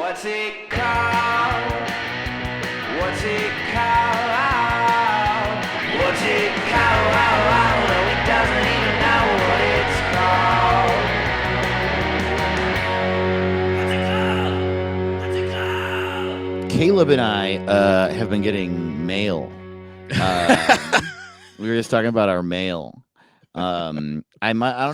What's it called? What's it called? What's it called? No, he doesn't even know what it's called. What's it called? What's it called? Caleb and I have been getting mail. We were just talking about our mail. I don't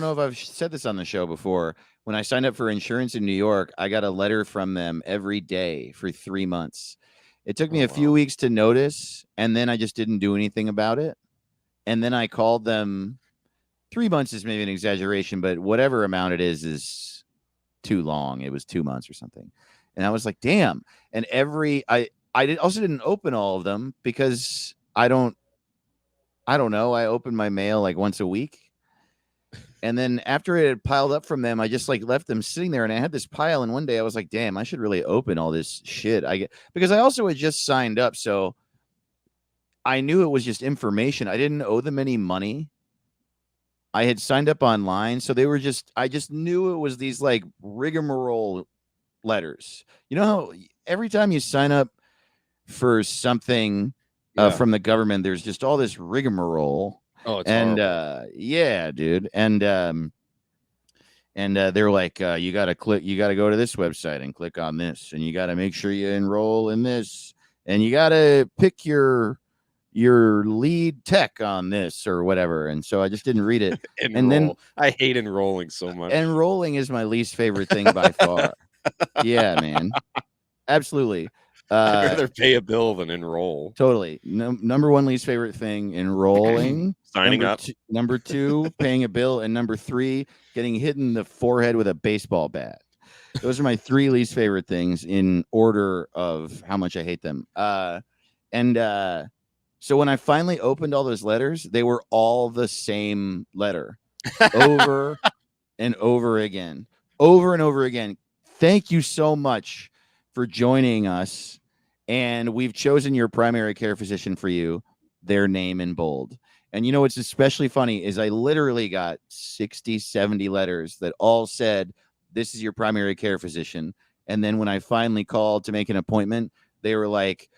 know if I've said this on the show before. When I signed up for insurance in New York, I got a letter from them every day for 3 months. It took me a few weeks to notice, and then I just didn't do anything about it. And then I called them. 3 months is maybe an exaggeration, but whatever amount it is too long. It was 2 months or something. And I was like, damn. And I also didn't open all of them because I don't know. I open my mail like once a week. And then after it had piled up from them, I just like left them sitting there, and I had this pile. And one day I was like, damn, I should really open all this shit. Because I also had just signed up. So I knew it was just information. I didn't owe them any money. I had signed up online. So I just knew it was these like rigmarole letters. You know how every time you sign up for something from the government, there's just all this rigmarole. Oh, it's horrible. Yeah, dude. And they're like, you got to go to this website and click on this, and you got to make sure you enroll in this, and you got to pick your lead tech on this or whatever. And so I just didn't read it. And then I hate enrolling so much. Enrolling is my least favorite thing by far. Yeah, man. Absolutely. I'd rather pay a bill than enroll. Totally. Number one least favorite thing, enrolling. Signing up. Number two, paying a bill. And number three, getting hit in the forehead with a baseball bat. Those are my three least favorite things in order of how much I hate them. So when I finally opened all those letters, they were all the same letter over and over again. Over and over again. Thank you so much for joining us, and we've chosen your primary care physician for you, their name in bold. And you know what's especially funny is I literally got 60, 70 letters that all said, this is your primary care physician. And then when I finally called to make an appointment, they were like,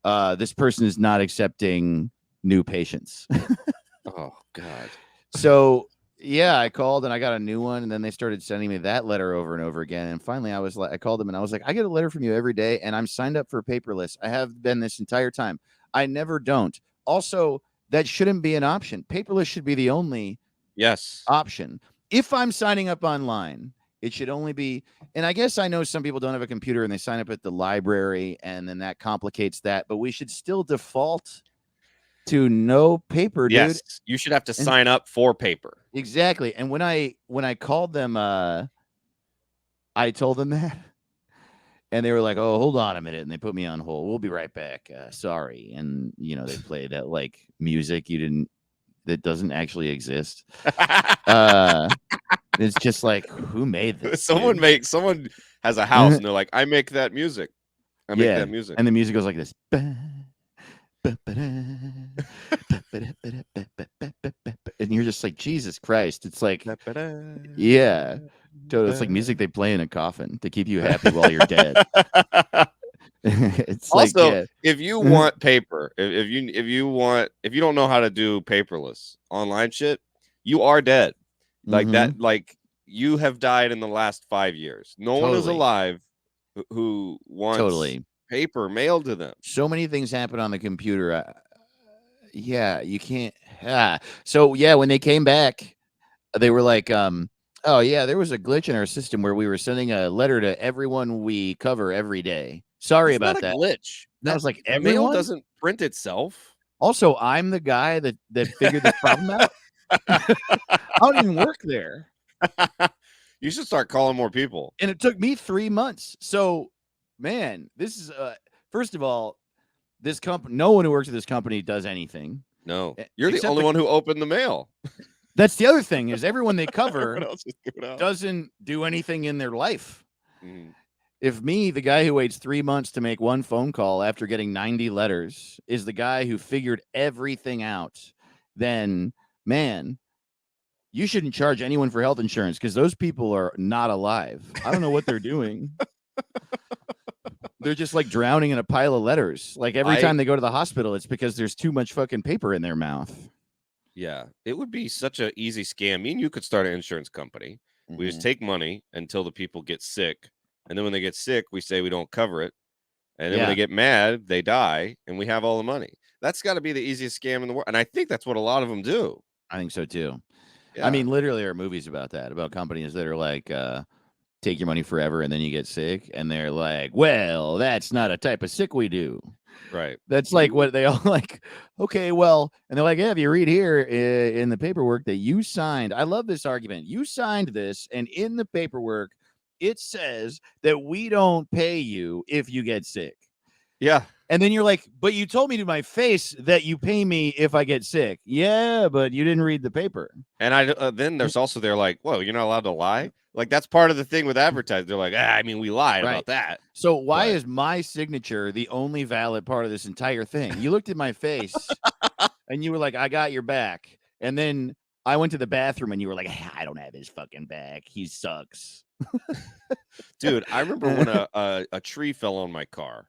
this person is not accepting new patients. Oh, God. So yeah, I called and I got a new one, and then they started sending me that letter over and over again. And finally, I called them and I was like, I get a letter from you every day, and I'm signed up for paperless. I have been this entire time. I never don't. Also, that shouldn't be an option. Paperless should be the only option. If I'm signing up online, it should only be. And I guess I know some people don't have a computer and they sign up at the library, and then that complicates that. But we should still default to no paper, dude. Yes, you should have to sign up for paper. Exactly. And when I called them, I told them that, and they were like, "Oh, hold on a minute," and they put me on hold. We'll be right back. Sorry. And they play that like music that doesn't actually exist. It's just like, who made this? Someone has a house and they're like, I make that music. I make that music. And the music goes like this. And you're just like, Jesus Christ. It's like, yeah, it's like music they play in a coffin to keep you happy while you're dead. It's also, like, if you want paper, if you don't know how to do paperless online shit, you are dead. Like that, like you have died in the last 5 years. No one is alive who wants paper mailed to them. So many things happen on the computer. Yeah, you can't. So yeah, when they came back, they were like, oh yeah, there was a glitch in our system where we were sending a letter to everyone we cover every day. Sorry about that. Glitch. That was like everyone mail doesn't print itself. Also, I'm the guy that figured this problem out. I don't even work there. You should start calling more people. And it took me 3 months. So, man, this is first of all, this company. No one who works at this company does anything. No, you're the only one who opened the mail. That's the other thing is everyone they cover doesn't do anything in their life. If me, the guy who waits 3 months to make one phone call after getting 90 letters, is the guy who figured everything out, then, man, you shouldn't charge anyone for health insurance because those people are not alive. I don't know what they're doing. They're just like drowning in a pile of letters. Like every time they go to the hospital, it's because there's too much fucking paper in their mouth. Yeah, it would be such an easy scam. Me and you could start an insurance company. We just take money until the people get sick. And then when they get sick, we say we don't cover it. And then when they get mad, they die and we have all the money. That's got to be the easiest scam in the world. And I think that's what a lot of them do. I think so too. Yeah. I mean, literally there are movies about that, about companies that are like, take your money forever and then you get sick. And they're like, well, that's not a type of sick we do. Right. That's like what they all like. Okay, well, and they're like, yeah, if you read here in the paperwork that you signed, I love this argument. You signed this, and in the paperwork, it says that we don't pay you if you get sick. Yeah. And then you're like, but you told me to my face that you pay me if I get sick. Yeah, but you didn't read the paper. And then there's also, they're like, whoa, you're not allowed to lie? Like, that's part of the thing with advertising. They're like, I mean, we lied about that. So why is my signature the only valid part of this entire thing? You looked at my face and you were like, I got your back. And then I went to the bathroom and you were like, I don't have his fucking back. He sucks. Dude, I remember when a tree fell on my car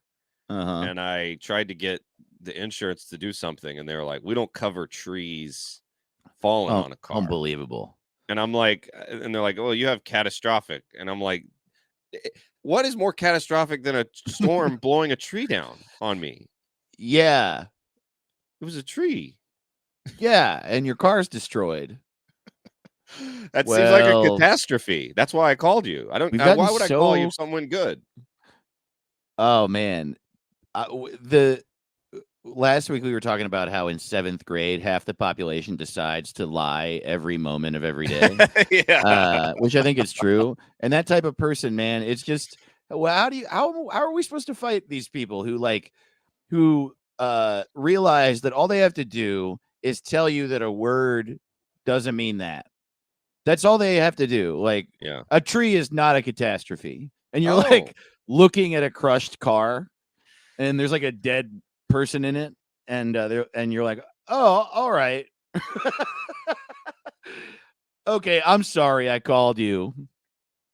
and I tried to get the insurance to do something. And they were like, we don't cover trees falling on a car. Unbelievable. And I'm like, and they're like, oh, you have catastrophic. And I'm like, what is more catastrophic than a storm blowing a tree down on me? Yeah. It was a tree. Yeah. And your car's destroyed. That seems like a catastrophe. That's why I called you. I don't. Why would I call you if someone good? Oh, man. Last week we were talking about how in 7th grade, half the population decides to lie every moment of every day. Which I think is true. And that type of person, man, it's just, well, how are we supposed to fight these people who realize that all they have to do is tell you that a word doesn't mean that. That's all they have to do. Like, a tree is not a catastrophe. And you're like looking at a crushed car and there's like a dead person in it, and you're like, oh, all right. Okay, I'm sorry I called you.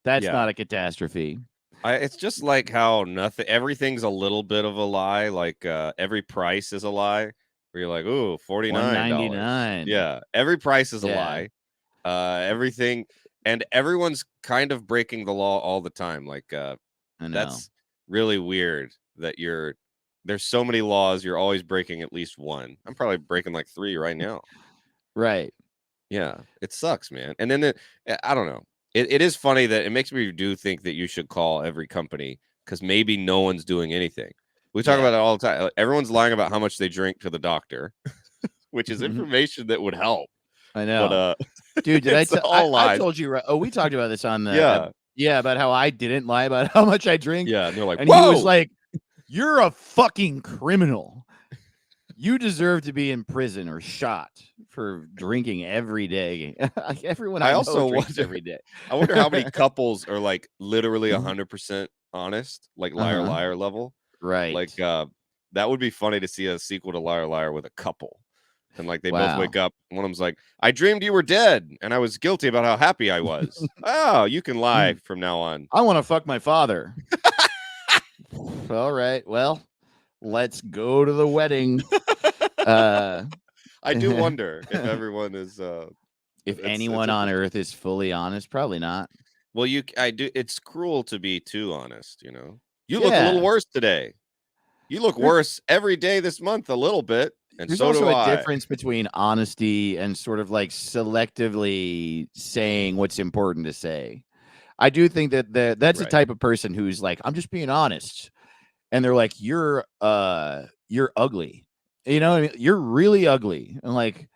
That's not a catastrophe. It's just like how everything's a little bit of a lie. Like every price is a lie. Where you're like, ooh, $49. Yeah, every price is a lie. Everything, and everyone's kind of breaking the law all the time. Like that's really weird that there's so many laws, you're always breaking at least one. I'm probably breaking like 3 right now. Right. Yeah, it sucks, man. And then I don't know. It is funny that it makes me do think that you should call every company because maybe no one's doing anything. We talk about it all the time. Everyone's lying about how much they drink to the doctor, which is information that would help. I know. But, dude, I told you, right? Oh, we talked about this on the about how I didn't lie about how much I drink. Yeah, and they're like, and he was like, you're a fucking criminal. You deserve to be in prison or shot for drinking every day. Everyone I also drinks every day. I wonder how many couples are like literally 100% honest, like liar liar level. Right. Like that would be funny to see a sequel to Liar Liar with a couple. And like they both wake up. One of them's like, I dreamed you were dead and I was guilty about how happy I was. Oh, you can lie from now on. I want to fuck my father. All right. Well, let's go to the wedding. I do wonder if everyone is if anyone on earth is fully honest. Probably not. Well, I do. It's cruel to be too honest, you know. You look a little worse today. You look worse every day this month a little bit. And there's so also do a difference between honesty and sort of like selectively saying what's important to say. I do think that that's the type of person who's like, I'm just being honest. And they're like, you're ugly. You know, I mean, you're really ugly. And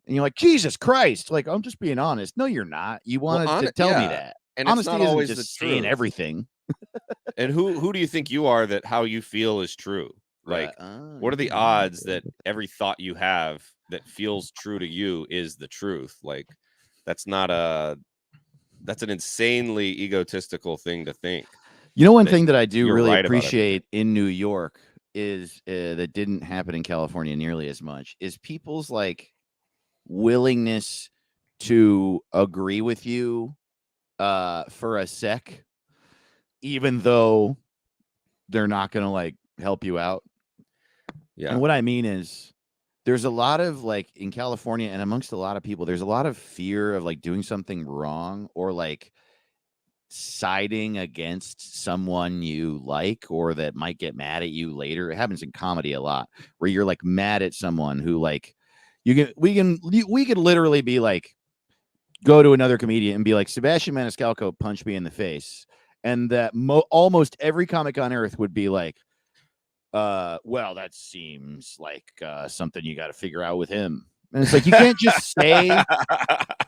you're like, Jesus Christ. Like, I'm just being honest. No, you're not. You wanted to tell me that. And honesty it's not always isn't just saying everything. And who do you think you are that how you feel is true? Like, what are the odds that every thought you have that feels true to you is the truth? Like, that's an insanely egotistical thing to think. You know, one thing that I do really appreciate in New York is that didn't happen in California nearly as much is people's like willingness to agree with you for a sec, even though they're not gonna like help you out. Yeah. And what I mean is there's a lot of like in California and amongst a lot of people, there's a lot of fear of like doing something wrong or like siding against someone you like or that might get mad at you later. It happens in comedy a lot where you're like mad at someone who like we could literally be like go to another comedian and be like Sebastian Maniscalco punched me in the face, and that almost every comic on earth would be like, well, that seems like something you got to figure out with him. And it's like you can't just say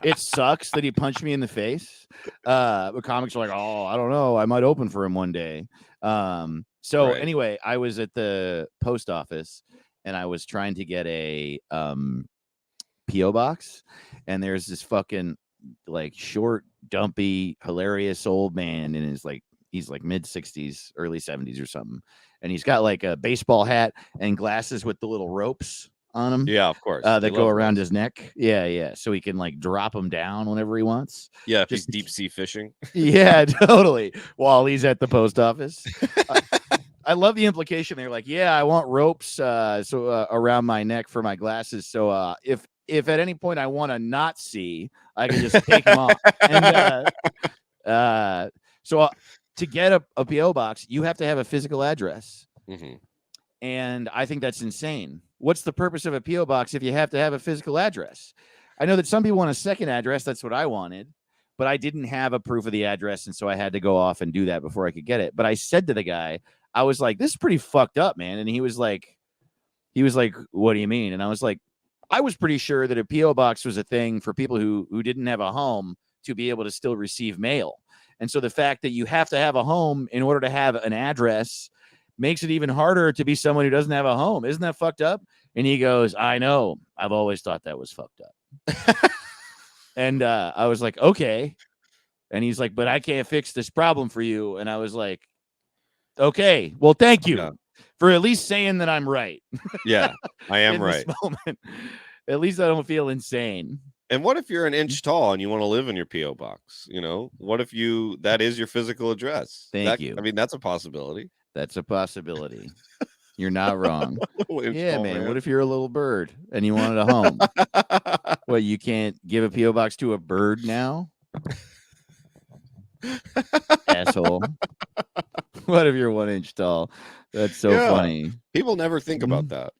it sucks that he punched me in the face. But comics are like, oh, I don't know, I might open for him one day. So Right. anyway, I was at the post office and I was trying to get a PO box, and there's this fucking like short, dumpy, hilarious old man in his like he's like mid 60s, early 70s or something, and he's got like a baseball hat and glasses with the little ropes on him. Yeah, of course. That go around his neck. Yeah. So he can like drop them down whenever he wants. Yeah, if Just he's deep sea fishing. Yeah, totally. While he's at the post office. I love the implication. They're like, yeah, I want ropes around my neck for my glasses. So if at any point I want to not see, I can just take them off. And so to get a PO box, you have to have a physical address. Mm-hmm. And I think that's insane. What's the purpose of a PO box if you have to have a physical address? I know that some people want a second address. That's what I wanted, but I didn't have a proof of the address, and so I had to go off and do that before I could get it. But I said to the guy, I was like, "This is pretty fucked up, man." And he was like, "What do you mean?" And I was like, I was pretty sure that a PO box was a thing for people who didn't have a home to be able to still receive mail. And so the fact that you have to have a home in order to have an address makes it even harder to be someone who doesn't have a home. Isn't that fucked up? And he goes, I know. I've always thought that was fucked up. And I was like, okay. And he's like, but I can't fix this problem for you. And I was like, okay, well, thank you for at least saying that I'm right. Yeah, I am in right. This moment. At least I don't feel insane. And what if you're an inch tall and you want to live in your PO box? You know, what if that is your physical address? Thank you. I mean, that's a possibility. That's a possibility. You're not wrong. Yeah, man. What if you're a little bird and you wanted a home? What, you can't give a PO box to a bird now? Asshole. What if you're 1 inch tall? That's so funny. People never think about that.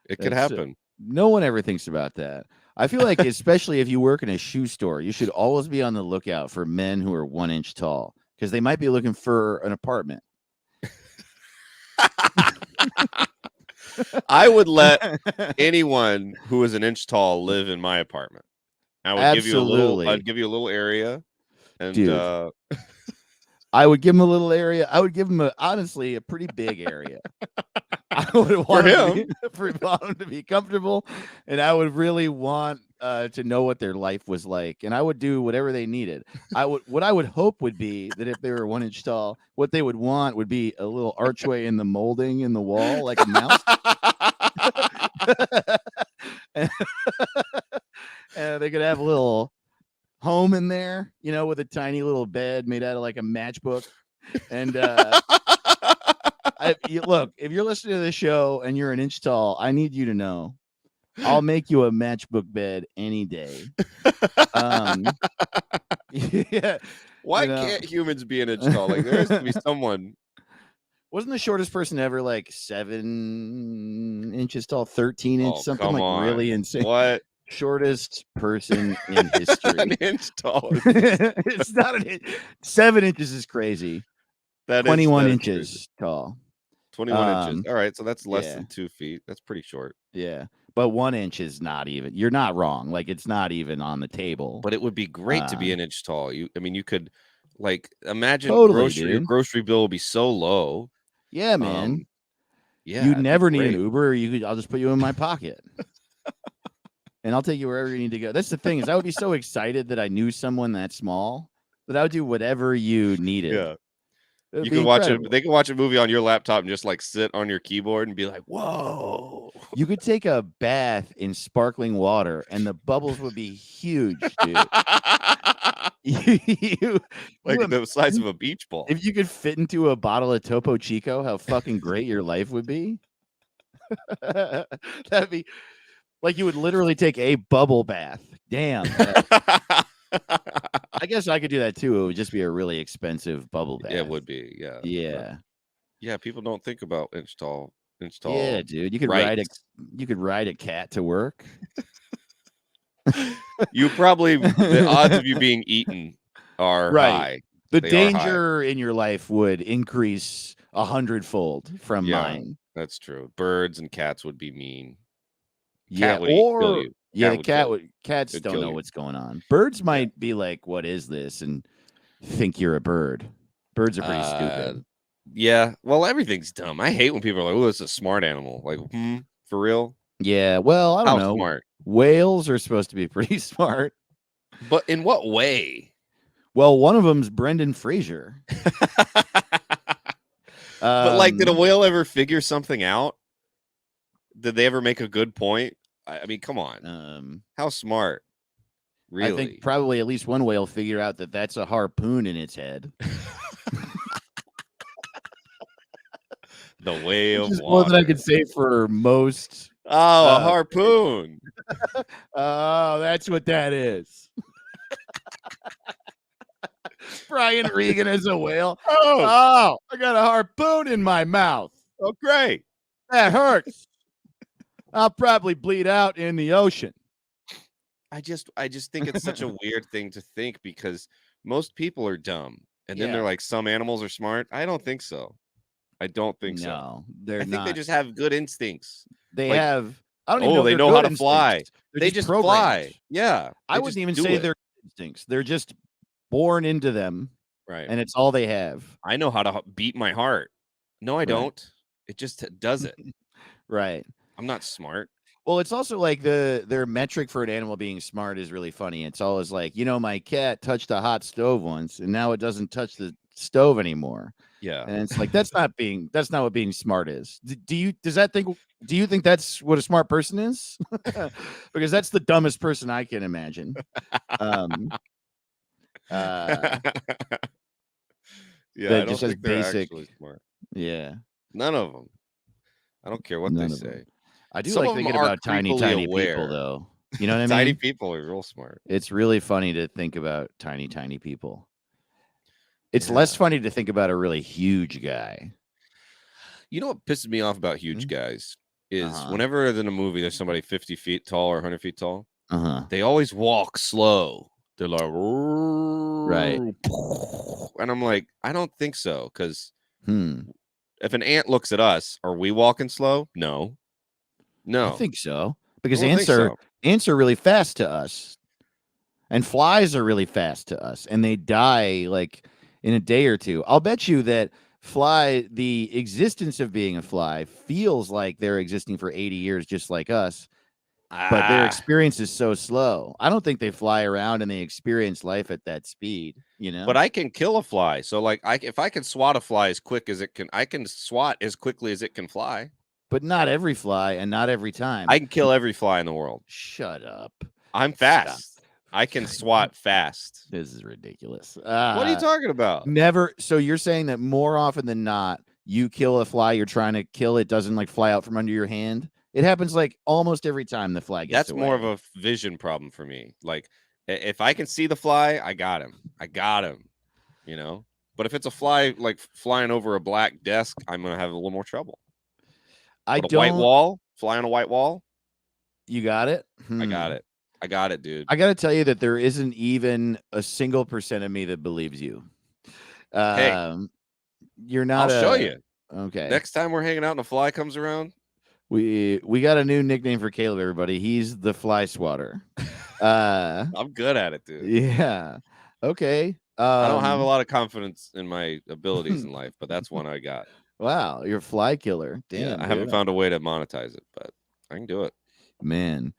It could happen. No one ever thinks about that. I feel like, especially if you work in a shoe store, you should always be on the lookout for men who are 1 inch tall because they might be looking for an apartment. I would let anyone who is an inch tall live in my apartment. I would give you a little area, and dude, I would give him a little area. I would give him honestly a pretty big area. I would want him to be comfortable, and I would really want to know what their life was like, and I would do whatever they needed. What I would hope would be that if they were 1 inch tall, what they would want would be a little archway in the molding in the wall, like a mouse. And they could have a little home in there, you know, with a tiny little bed made out of like a matchbook. And look, if you're listening to the show and you're 1 inch tall, I need you to know I'll make you a matchbook bed any day. Yeah. Why can't humans be 1 inch tall? Like, there has to be someone. Wasn't the shortest person ever like 7 inches tall, 13 inch, something like really insane? What? Shortest person in history. 1 inch tall. It's not an inch. 7 inches is crazy. 21 inches crazy. Tall. 21 inches. All right, so that's less than 2 feet. That's pretty short. Yeah, but 1 inch is not even. You're not wrong. Like, it's not even on the table. But it would be great to be 1 inch tall. You could like imagine your grocery bill will be so low. Yeah, man. Yeah, you never need an Uber. I'll just put you in my pocket. And I'll take you wherever you need to go. That's the thing, is I would be so excited that I knew someone that small that I would do whatever you needed. Yeah. It'd You be can watch it. incredible. They can watch a movie on your laptop and just like sit on your keyboard and be like, "Whoa!" You could take a bath in sparkling water, and the bubbles would be huge, dude. you, Like you the size of imagine a beach ball. if you could fit into a bottle of Topo Chico, how fucking great your life would be. That'd be like you would literally take a bubble bath. Damn. I guess I could do that too. It would just be a really expensive bubble bath. Yeah, it would be. Yeah. Yeah. Yeah, people don't think about install Yeah, dude. You could ride a cat to work. You probably the odds of you being eaten are Right. high. The They are high. danger in your life would increase 100-fold from Yeah, mine. that's true. Birds and cats would be mean. Yeah, Cat would kill or you. yeah, Cat the cat kill you. would. Cats It'd don't kill know you. what's going on. Birds might be like, "What is this?" and think you're a bird. Birds are pretty stupid. Yeah, well, everything's dumb. I hate when people are like, "Oh, it's a smart animal." Like, for real? Yeah, well, I don't How know. smart? Whales are supposed to be pretty smart. But in what way? Well, one of them's Brendan Fraser. But like, did a whale ever figure something out? Did they ever make a good point? I mean, come on. How smart? Really? I think probably at least one whale figured out that that's a harpoon in its head. The way of water. More than I could say for most. Oh, a harpoon. Oh, that's what that is. Brian Regan is a whale. Oh, I got a harpoon in my mouth. Oh, great. That hurts. I'll probably bleed out in the ocean. I just think it's such a weird thing to think because most people are dumb. And then they're like, some animals are smart. I don't think so. I don't think so. No, they're not. I think they just have good instincts. They like, have. I don't even know. They know how to fly. They just programmed. fly. Yeah. I wouldn't even say they're instincts. They're just born into them. Right. And it's all they have. I know how to beat my heart. No, I don't. It just does it. Right. I'm not smart. Well, it's also like their metric for an animal being smart is really funny. It's always like, my cat touched a hot stove once and now it doesn't touch the stove anymore. Yeah. And it's like that's not what being smart is. Do you think that's what a smart person is? Because that's the dumbest person I can imagine. Yeah, I don't think they're actually smart. Yeah. None of them. I don't care what they say. I do like thinking about tiny people, though. You know what I mean? Tiny people are real smart. It's really funny to think about tiny people. It's less funny to think about a really huge guy. You know what pisses me off about huge guys is whenever in a movie there's somebody 50 feet tall or 100 feet tall, they always walk slow. They're like, right. And I'm like, I don't think so. Because if an ant looks at us, are we walking slow? No. I think so. Because ants are really fast to us. And flies are really fast to us. And they die like in a day or two. I'll bet you that the existence of being a fly feels like they're existing for 80 years just like us. But their experience is so slow. I don't think they fly around and they experience life at that speed, But I can kill a fly. So like if I can swat a fly as quick as it can, I can swat as quickly as it can fly. But not every fly and not every time. I can kill every fly in the world. Shut up. I'm fast. Stop. I can swat fast. This is ridiculous. What are you talking about? Never. So you're saying that more often than not, you kill a fly you're trying to kill, it doesn't like fly out from under your hand? It happens like almost every time the fly gets away. More of a vision problem for me. Like if I can see the fly, I got him. But if it's a fly like flying over a black desk, I'm going to have a little more trouble. White wall, fly on a white wall. You got it? I got it. I got it, dude. I got to tell you that there isn't even a single percent of me that believes you. Hey, you're not. I'll show you. Okay. Next time we're hanging out and a fly comes around. We got a new nickname for Caleb, everybody. He's the fly swatter. I'm good at it, dude. Yeah. Okay. I don't have a lot of confidence in my abilities in life, but that's one I got. Wow, you're a fly killer. Damn. Yeah, I haven't found a way to monetize it, but I can do it. Man,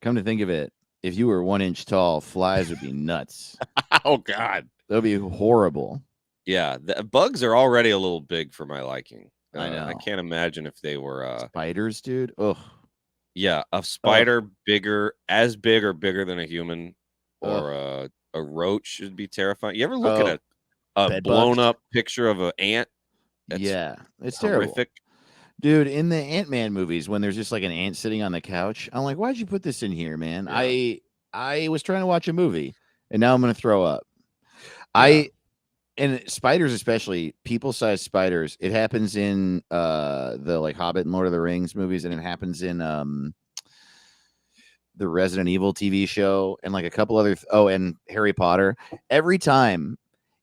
come to think of it, if you were 1 inch tall, flies would be nuts. Oh God, that would be horrible. Yeah, the bugs are already a little big for my liking. I know. I can't imagine if they were Spiders, dude. Ugh. yeah, a spider as big or bigger than a human, or Ugh. a roach should be terrifying. You ever look at a Bed blown bugs. up picture of an ant? It's Yeah, it's terrible. horrific. Dude, in the Ant-Man movies, when there's just like an ant sitting on the couch, I'm like, why'd you put this in here, man? Yeah. I was trying to watch a movie and now I'm gonna throw up. Yeah. And spiders, especially people-sized spiders, it happens in the like Hobbit and Lord of the Rings movies, and it happens in the Resident Evil TV show and like a couple other and Harry Potter. Every time,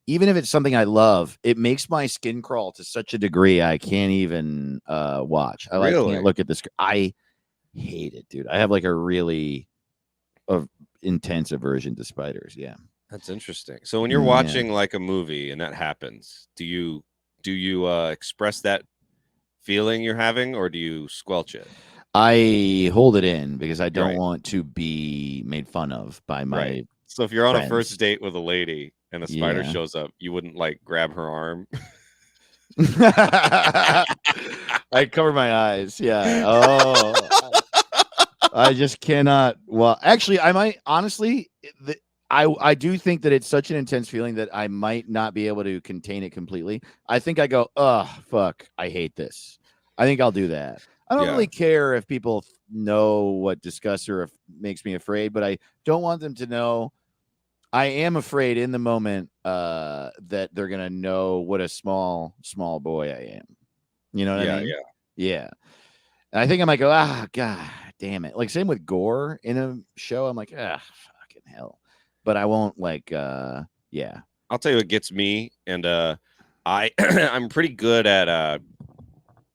even if it's something I love, it makes my skin crawl to such a degree I can't even watch. I like Really? can't look at the screen. I hate it, dude. I have like a really intense aversion to spiders. Yeah. That's interesting. So when you're Yeah. watching like a movie and that happens, do you express that feeling you're having, or do you squelch it? I hold it in because I don't Right. want to be made fun of by my Right. So if you're on a friends. first date with a lady and a spider Yeah. shows up, you wouldn't like grab her arm. I cover my eyes. Yeah. Oh, I just cannot. Well, actually, I might honestly. I do think that it's such an intense feeling that I might not be able to contain it completely. I think I go, oh fuck, I hate this. I think I'll do that. I don't Yeah. really care if people know what disgusts or if makes me afraid, but I don't want them to know. I am afraid in the moment that they're gonna know what a small boy I am. You know what I mean? Yeah. Yeah. And I think I might go, god damn it. Like same with gore in a show. I'm like, fucking hell. But I won't like yeah. I'll tell you what gets me, and I I'm pretty good at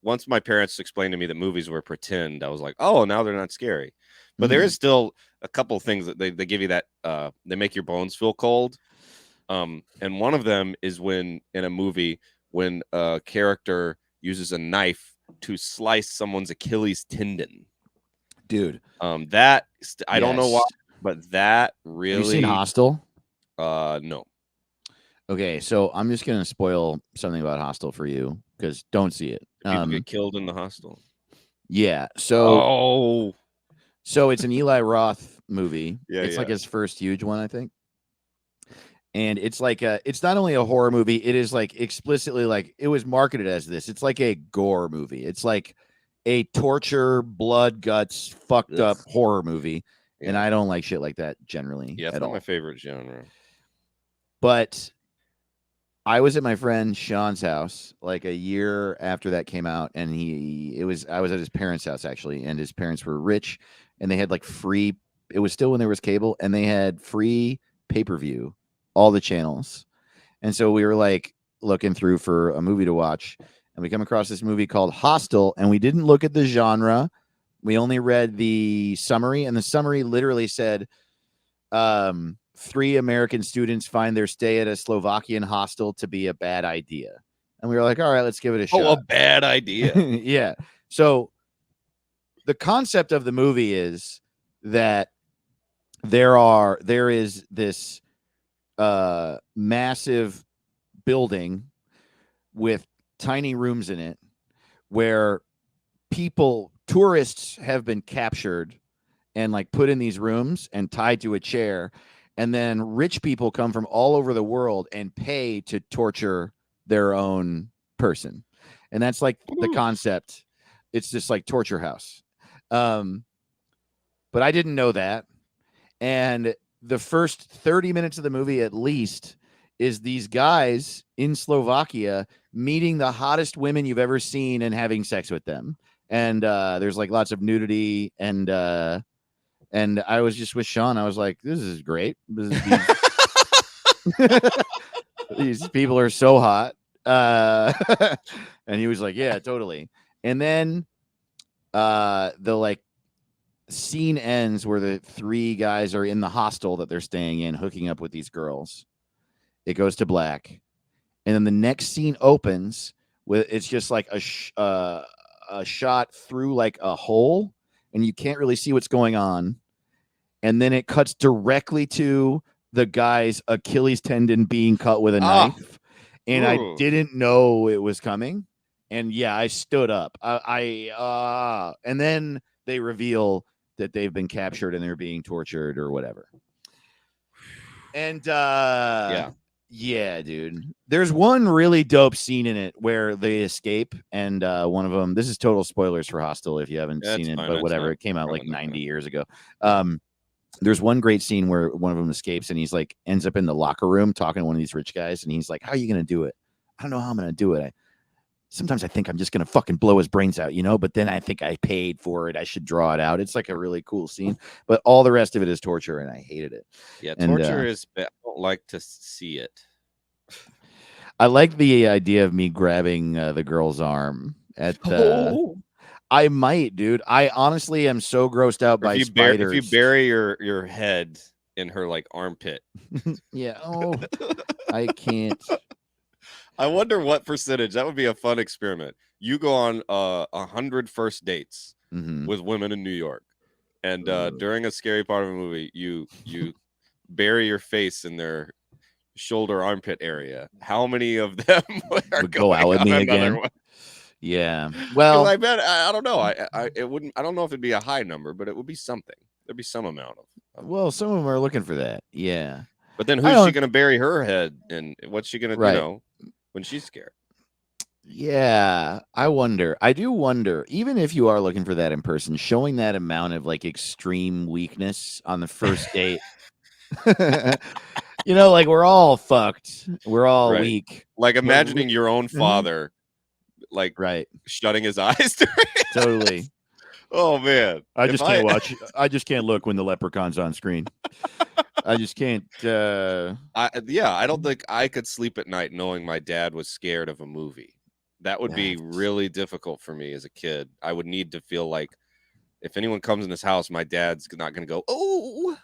once my parents explained to me that movies were pretend, I was like, oh, now they're not scary. But there is still a couple of things that they give you that they make your bones feel cold. And one of them is when in a movie when a character uses a knife to slice someone's Achilles tendon. Dude. That I don't know why, but that really. Have you seen Hostel? No. Okay, so I'm just gonna spoil something about Hostel for you because don't see it. People get killed in the hostel. Yeah. So so it's an Eli Roth movie. Yeah, it's like his first huge one, I think. And it's like it's not only a horror movie, it is like explicitly like it was marketed as this. It's like a gore movie. It's like a torture, blood, guts, fucked up horror movie. Yeah. And I don't like shit like that generally. Yeah, it's not my favorite genre. But I was at my friend Sean's house like a year after that came out, and I was at his parents' house actually, and his parents were rich, and they had like free. It was still when there was cable, and they had free pay-per-view, all the channels, and so we were like looking through for a movie to watch, and we come across this movie called Hostel, and we didn't look at the genre. We only read the summary, and the summary literally said, 3 American students find their stay at a Slovakian hostel to be a bad idea. And we were like, all right, let's give it a shot. Oh, a bad idea. Yeah. So the concept of the movie is that there is this massive building with tiny rooms in it where tourists have been captured and like put in these rooms and tied to a chair. And then rich people come from all over the world and pay to torture their own person. And that's like the concept. It's just like torture house. But I didn't know that. And the first 30 minutes of the movie, at least, is these guys in Slovakia meeting the hottest women you've ever seen and having sex with them. And there's like lots of nudity and I was just with Sean. I was like, this is great. These people are so hot. And he was like, yeah, totally. And then the like scene ends where the 3 guys are in the hostel that they're staying in, hooking up with these girls. It goes to black. And then the next scene opens with it's just like a shot through like a hole, and you can't really see what's going on. And then it cuts directly to the guy's Achilles tendon being cut with a knife. and I Ooh. didn't know it was coming. And yeah, I stood up. And then they reveal that they've been captured and they're being tortured or whatever. And yeah, dude. There's one really dope scene in it where they escape, and one of them. This is total spoilers for Hostel if you haven't That's seen it, fine. but That's whatever. not It came out like probably not 90 gonna- years ago. There's one great scene where one of them escapes, and he's like ends up in the locker room talking to one of these rich guys, and he's like, "How are you gonna do it? I don't know how I'm gonna do it. Sometimes I think I'm just gonna fucking blow his brains out, you know. But then I think I paid for it. I should draw it out. It's like a really cool scene, but all the rest of it is torture, and I hated it. Yeah, And, torture is. I don't like to see it. I like the idea of me grabbing the girl's arm at the. I might, dude. I honestly am so grossed out by spiders. If you bury your head in her like armpit. Yeah. Oh, I can't. I wonder what percentage. That would be a fun experiment. You go on 100 first dates with women in New York, and during a scary part of a movie, you bury your face in their shoulder armpit area. How many of them would go out with me again? One? Yeah. Well, I bet I don't know. It wouldn't. I don't know if it'd be a high number, but it would be something. There'd be some amount of. Well, some of them are looking for that. Yeah. But then who's she going to bury her head, and what's she going to do when she's scared? Yeah, I wonder. I do wonder, even if you are looking for that in person, showing that amount of like extreme weakness on the first date. You know, like we're all fucked. We're all weak. Like imagining your own father, like shutting his eyes. Totally. Oh man, I just can't watch. I just can't look when the leprechaun's on screen. I just can't. I don't think I could sleep at night knowing my dad was scared of a movie. That would be really difficult for me as a kid. I would need to feel like if anyone comes in this house, my dad's not going to go, oh.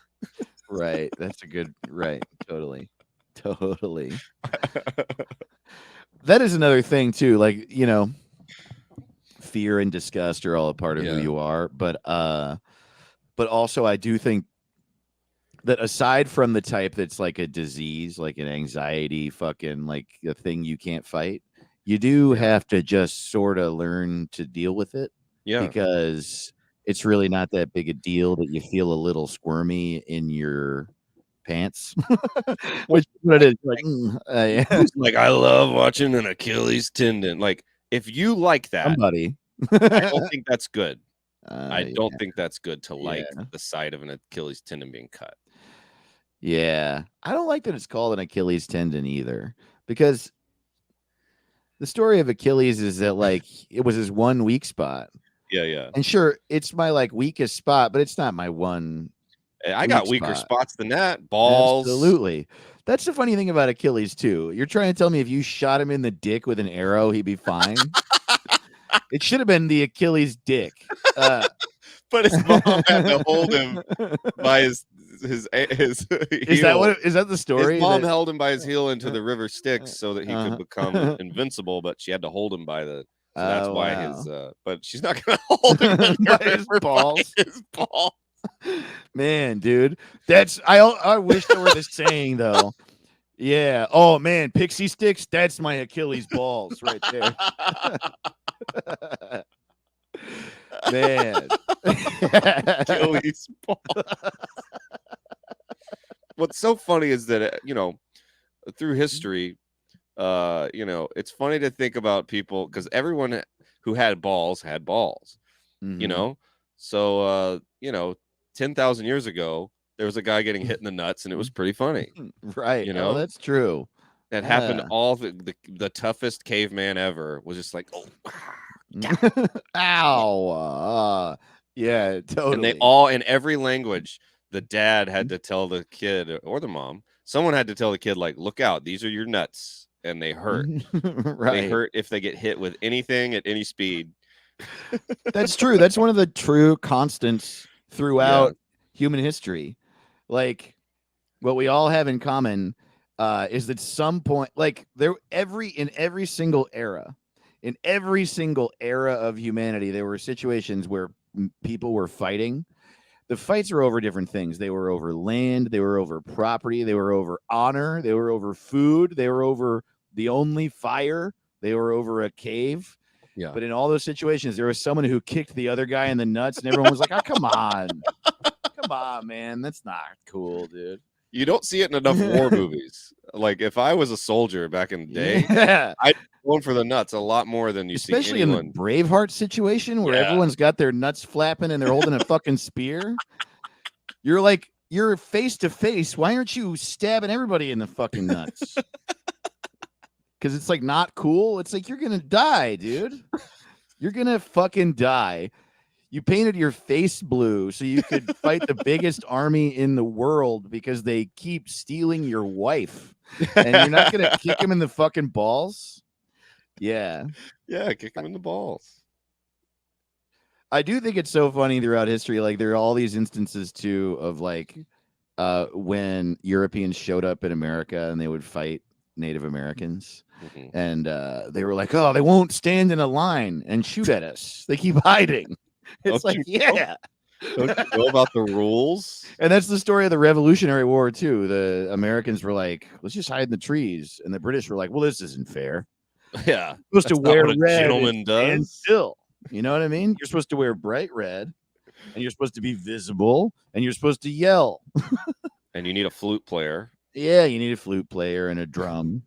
Right. That's a good. Right. Totally. That is another thing too. Like, you know, fear and disgust are all a part of who you are, but also I do think that aside from the type that's like a disease, like an anxiety, fucking like a thing you can't fight, you do have to just sort of learn to deal with it. Yeah, because it's really not that big a deal that you feel a little squirmy in your pants. Which is what it is. Like I love watching an Achilles tendon. Like if you like that, somebody. I don't think that's good. I don't think that's good to like the sight of an Achilles tendon being cut. Yeah. I don't like that it's called an Achilles tendon either, because the story of Achilles is that like it was his one weak spot. Yeah. And sure, it's my like weakest spot, but it's not my one. I got weaker spots than that. Balls. Absolutely. That's the funny thing about Achilles too. You're trying to tell me if you shot him in the dick with an arrow, he'd be fine. It should have been the Achilles dick. But his mom had to hold him by his heel. Is that the story? His mom held him by his heel into the river Styx so that he could become invincible, but she had to hold him by the. So that's why his. But she's not gonna hold him by his balls. His balls. Man, dude, that's I wish there were the saying though. Yeah. Oh man, pixie sticks. That's my Achilles balls right there. Man. Achilles balls. What's so funny is that through history, it's funny to think about people because everyone who had balls had balls. So 10,000 years ago, there was a guy getting hit in the nuts, and it was pretty funny. Right. That's true. That happened. All the toughest caveman ever was just like, oh, ow. Yeah, totally. And they all, in every language, the dad had to tell the kid or the mom, someone had to tell the kid, like, look out, these are your nuts, and they hurt. Right. They hurt if they get hit with anything at any speed. That's true. That's one of the true constants throughout human history. Like what we all have in common is that some point, like in every single era of humanity, there were situations where people were fighting. The fights were over different things. They were over land, they were over property, they were over honor, they were over food, they were over the only fire, they were over a cave. Yeah. But in all those situations, there was someone who kicked the other guy in the nuts, and everyone was like, "Oh, come on, man, that's not cool, dude." You don't see it in enough war movies. Like if I was a soldier back in the day, Yeah, I'd go for the nuts a lot more than you especially see in anyone. the Braveheart situation where Yeah. everyone's got their nuts flapping and they're holding a fucking spear. You're face to face. Why aren't you stabbing everybody in the fucking nuts? Because it's like not cool. It's like you're gonna die, dude. You're gonna fucking die. You painted your face blue so you could fight the biggest army in the world because they keep stealing your wife. And you're not gonna kick him in the fucking balls? Yeah. Yeah, kick him in the balls. I do think it's so funny throughout history. Like there are all these instances too of like when Europeans showed up in America and they would fight Native Americans. Mm-hmm. And they were like, "Oh, they won't stand in a line and shoot at us. They keep hiding." It's Don't like, you know? yeah. Don't you know about the rules? And that's the story of the Revolutionary War too. The Americans were like, "Let's just hide in the trees," and the British were like, "Well, this isn't fair. Yeah, You're supposed to that's not wear what a red gentleman and stand does." still." You know what I mean? You're supposed to wear bright red, and you're supposed to be visible, and you're supposed to yell. And you need a flute player. Yeah, you need a flute player and a drum.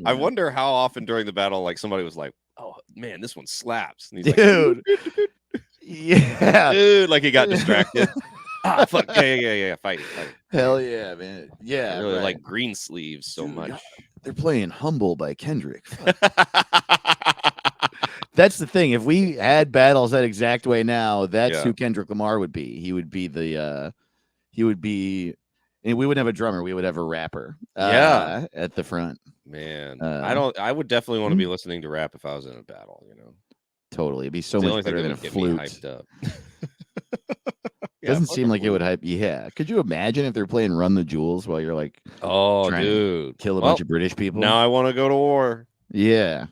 I Yeah. wonder how often during the battle, like somebody was like, "Oh man, this one slaps," and he's Dude. Yeah. dude, like he got distracted. Fuck, yeah, fight. Hell yeah, man. I Yeah. really right. like Green Sleeves so Dude, much. They're playing Humble by Kendrick. Fuck. That's the thing. If we had battles that exact way now, that's Yeah. who Kendrick Lamar would be. He would be and we wouldn't have a drummer. We would have a rapper. Yeah. At the front. Man, Uh, I would definitely want to be listening to rap if I was in a battle, you know. Totally. It'd be so It's the much only thing better that than a would get me flute. hyped up. Doesn't seem like it would hype. Yeah. Could you imagine if they're playing Run the Jewels while you're like Oh, trying to dude. kill a bunch of British people? Now I want to go to war. Yeah.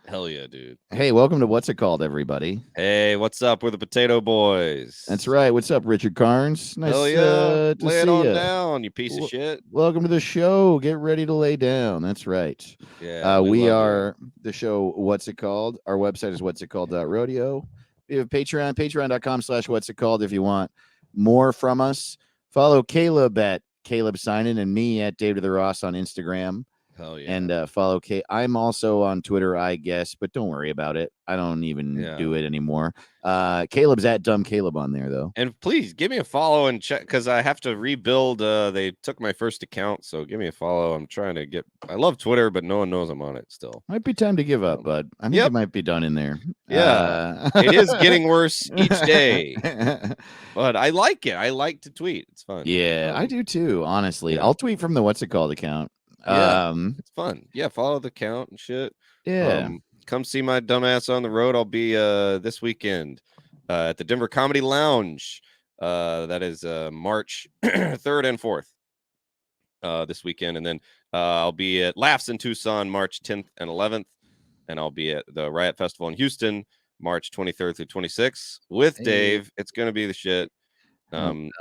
Hell yeah, dude. Hey, welcome to What's It Called, everybody. Hey, what's up? We're the Potato Boys. That's right. What's up, Richard Carnes? Nice Hell yeah. to Lay it see on ya. down, you piece of shit. Welcome to the show. Get ready to lay down. That's right. Yeah. We love are the show What's It Called. Our website is whatsitcalled.rodeo. We have Patreon, patreon.com/whatsitcalled if you want more from us. Follow Caleb at Caleb Sinan and me at David the Ross on Instagram. it. Hell yeah. And follow Kate. I'm also on Twitter, I guess, but don't worry about it. I don't even do it anymore. Caleb's at Dumb Caleb on there, though. And please give me a follow and check because I have to rebuild. They took my first account, so give me a follow. I'm trying to get. I love Twitter, but no one knows I'm on it still. Might be time to give up, bud. I think it might be done in there. Yeah, it is getting worse each day, but I like it. I like to tweet. It's fun. Yeah, I do too. Honestly, yeah. I'll tweet from the What's It Called account. Yeah, it's fun. Yeah, follow the account and shit. Yeah. Come see my dumbass on the road. I'll be this weekend at the Denver Comedy Lounge. That is March 3rd and 4th this weekend. And then I'll be at Laughs in Tucson March 10th and 11th. And I'll be at the Riot Festival in Houston March 23rd through 26th with Dave. It's going to be the shit. And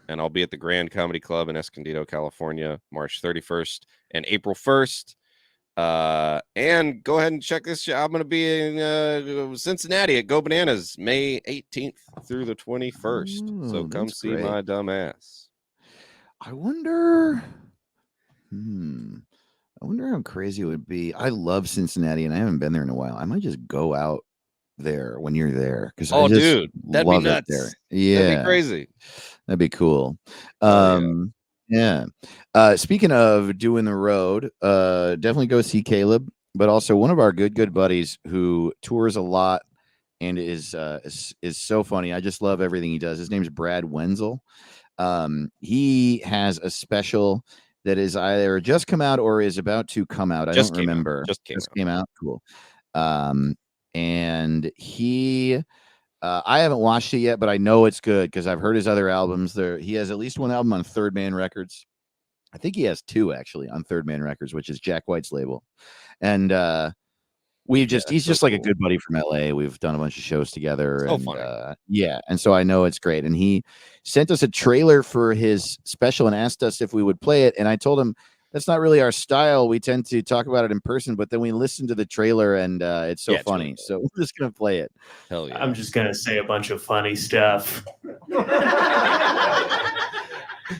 I'll be at the Grand Comedy Club in Escondido, California, March 31st and April 1st. And go ahead and check this shit. I'm going to be in Cincinnati at Go Bananas May 18th through the 21st. So come see my dumb ass. I wonder how crazy it would be. I love Cincinnati and I haven't been there in a while. I might just go out there when you're there because dude, that'd be nuts. There. Yeah, that'd be crazy. That'd be cool. Yeah. Speaking of doing the road, definitely go see Caleb, but also one of our good buddies who tours a lot and is so funny. I just love everything he does. His name's Brad Wenzel. He has a special that is either just come out or is about to come out. I don't remember. Just came out. Cool. And he I haven't watched it yet, but I know it's good because I've heard his other albums. He has at least one album on Third Man Records. I think he has two actually on Third Man Records, which is Jack White's label. And he's just like a good buddy from LA. We've done a bunch of shows together. So and funny. And so I know it's great. And he sent us a trailer for his special and asked us if we would play it. And I told him that's not really our style. We tend to talk about it in person, but then we listen to the trailer and it's so Yeah, it's really funny. good. So we're just gonna play it. Hell yeah. I'm just gonna say a bunch of funny stuff.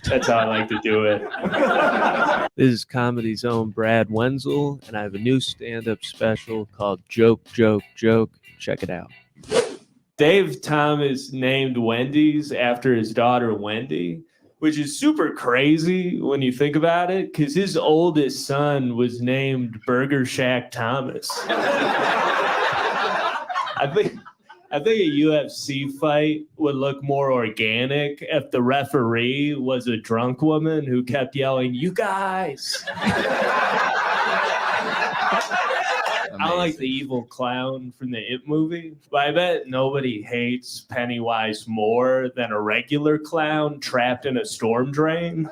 That's how I like to do it. This is Comedy's own Brad Wenzel, and I have a new stand-up special called Joke, Joke, Joke. Check it out. Dave Thomas named Wendy's after his daughter Wendy, which is super crazy when you think about it, because his oldest son was named Burger Shack Thomas. I think a UFC fight would look more organic if the referee was a drunk woman who kept yelling, "You guys!" I don't like the evil clown from the It movie, but I bet nobody hates Pennywise more than a regular clown trapped in a storm drain.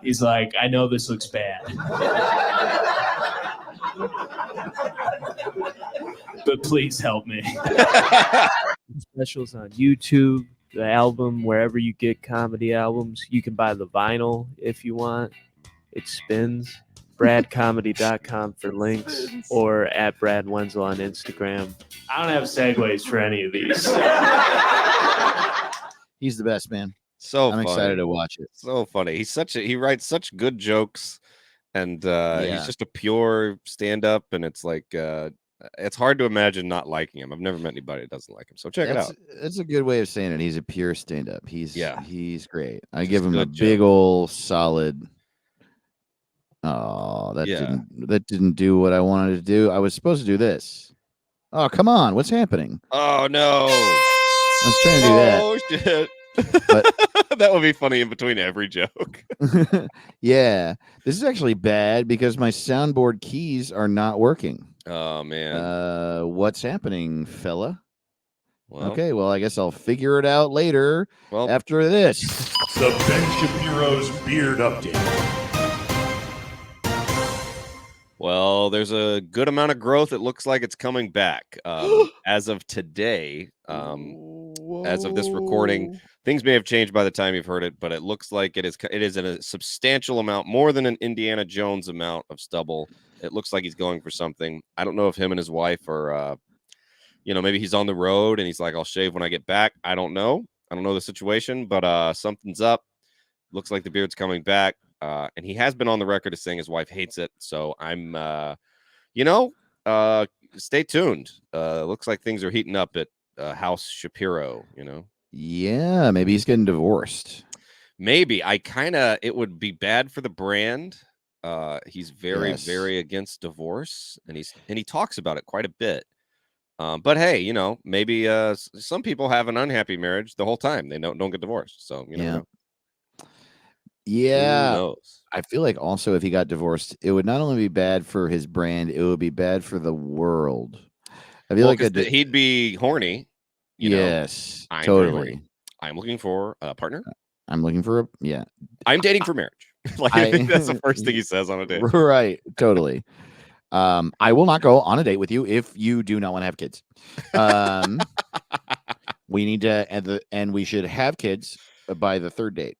He's like, I know this looks bad, but please help me. Specials on YouTube, the album, wherever you get comedy albums. You can buy the vinyl if you want. It spins. BradComedy.com for links, or at Brad Wenzel on Instagram. I don't have segues for any of these. He's the best, man. So I'm funny. excited to watch it. So funny. He writes such good jokes, and he's just a pure stand-up, and it's like it's hard to imagine not liking him. I've never met anybody that doesn't like him. So check it out. That's a good way of saying it. He's a pure stand-up. He's great. I Just give him a good big joke. old solid. Oh, that didn't do what I wanted to do. I was supposed to do this. Oh, come on. What's happening? Oh no. I was trying to do that. Oh shit. But that would be funny in between every joke. yeah. This is actually bad because my soundboard keys are not working. Oh man. What's happening, fella? Well, Okay, well, I guess I'll figure it out later after this. The Ben Shapiro's Beard Update. Well, there's a good amount of growth. It looks like it's coming back. As of today, as of this recording, things may have changed by the time you've heard it, but it looks like it is in a substantial amount, more than an Indiana Jones amount of stubble. It looks like he's going for something. I don't know if him and his wife are, maybe he's on the road and he's like, I'll shave when I get back. I don't know. I don't know the situation, but something's up. Looks like the beard's coming back. And he has been on the record as saying his wife hates it. So I'm, stay tuned. Looks like things are heating up at House Shapiro, Yeah, maybe he's getting divorced. Maybe. It would be bad for the brand. He's very, very against divorce, and he talks about it quite a bit. But hey, maybe some people have an unhappy marriage the whole time. They don't get divorced. So, know. Yeah. Who knows? I feel like also if he got divorced, it would not only be bad for his brand, it would be bad for the world. I feel like he'd be horny. Yes, I'm totally. horny. I'm looking for a partner. I'm looking for I'm dating for marriage. I think that's the first thing he says on a date. Right. Totally. I will not go on a date with you if you do not want to have kids. We need to, and we should have kids by the third date.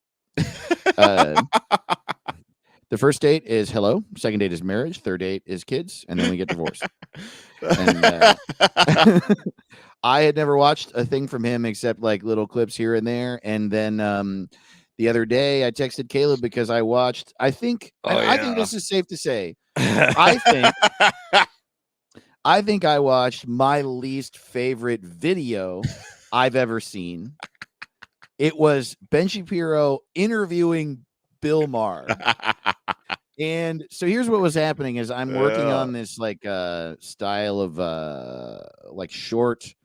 The first date is hello. Second date is marriage. Third date is kids, and then we get divorced. And I had never watched a thing from him except like little clips here and there. And then the other day, I texted Caleb because I watched. I think this is safe to say. I think I watched my least favorite video I've ever seen. It was Ben Shapiro interviewing Bill Maher. And so here's what was happening is I'm working on this style of short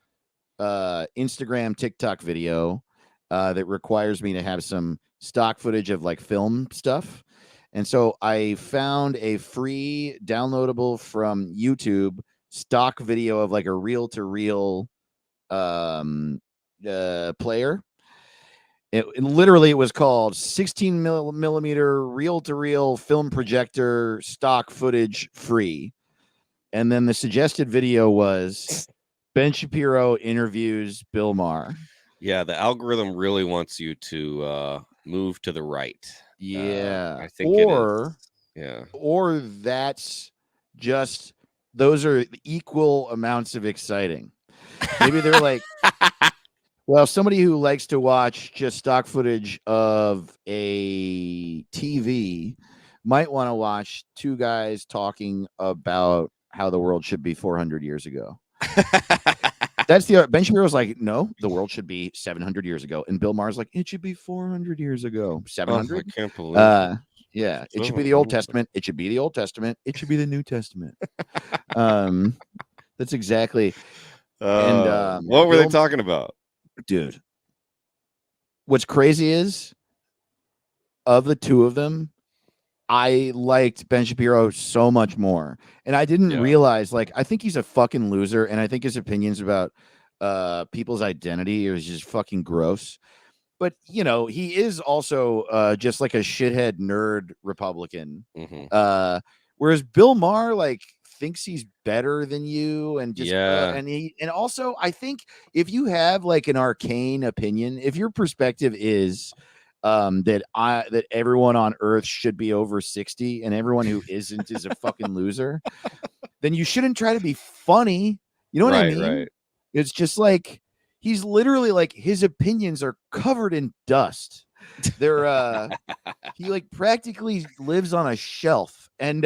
Instagram TikTok video that requires me to have some stock footage of like film stuff. And so I found a free downloadable from YouTube stock video of like a reel-to-reel player. It literally was called 16 millimeter reel-to-reel film projector stock footage free. And then the suggested video was Ben Shapiro interviews Bill Maher. Yeah, the algorithm really wants you to move to the right. Yeah. I think it is. Yeah. Or that's just those are equal amounts of exciting. Maybe they're like, well, somebody who likes to watch just stock footage of a TV might want to watch two guys talking about how the world should be 400 years ago. That's the Ben Shapiro's like, no, the world should be 700 years ago, and Bill Maher's like, it should be 400 years ago. 700. I can't believe it. Yeah, it should be the Old Testament. It should be the Old Testament. It should be the New Testament. That's exactly. And what were they talking about, dude? What's crazy is, of the two of them, I liked Ben Shapiro so much more, and I didn't realize. Like, I think he's a fucking loser, and I think his opinions about people's identity is just fucking gross. But you know, he is also just like a shithead nerd Republican. Mm-hmm. Whereas Bill Maher like thinks he's better than you, and just and also I think if you have like an arcane opinion, if your perspective is that everyone on Earth should be over 60 and everyone who isn't is a fucking loser, then you shouldn't try to be funny. You know what I mean? Right. It's just like he's literally like his opinions are covered in dust. They're he like practically lives on a shelf, and